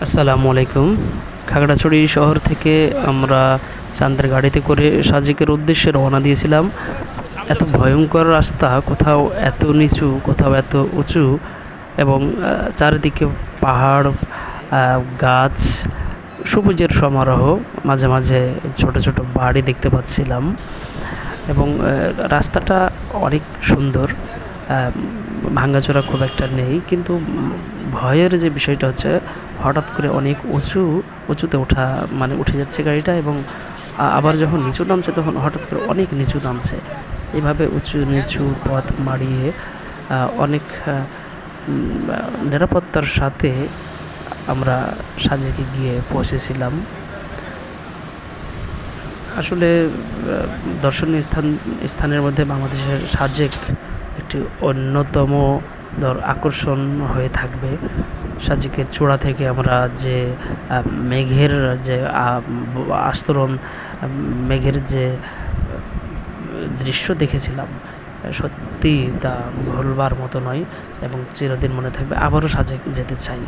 আসসালামু আলাইকুম। খাগড়াছড়ি শহর থেকে আমরা চাঁদের গাড়িতে করে সাজেকের উদ্দেশ্যে রওনা দিয়েছিলাম। এত ভয়ঙ্কর রাস্তা, কোথাও এত নিচু, কোথাও এত উঁচু এবং চারিদিকে পাহাড়, গাছ, সবুজের সমারোহ। মাঝে মাঝে ছোট ছোট বাড়ি দেখতে পাচ্ছিলাম এবং রাস্তাটা অনেক সুন্দর। ভাঙাচোরা খুব একটা নেই, কিন্তু ভয়ের যে বিষয়টা হচ্ছে, হঠাৎ করে অনেক উঁচুতে ওঠা, মানে উঠে যাচ্ছে গাড়িটা এবং আবার যখন নিচু নামছে তখন হঠাৎ করে অনেক নিচু নামছে। এভাবে উঁচু নিচু পথ মাড়িয়ে অনেক নিরাপত্তার সাথে আমরা সাজেকে গিয়ে পৌঁছেছিলাম। আসলে দর্শনীয় স্থানের মধ্যে বাংলাদেশের সাজেক একটি অন্যতম আকর্ষণ হয়ে থাকবে। সাজেকের চূড়া থেকে আমরা যে মেঘের যে আস্তরণ, মেঘের যে দৃশ্য দেখেছিলাম, সত্যি তা ভুলবার মতো নয় এবং চিরদিন মনে থাকবে। আবারও সাজেক যেতে চাই।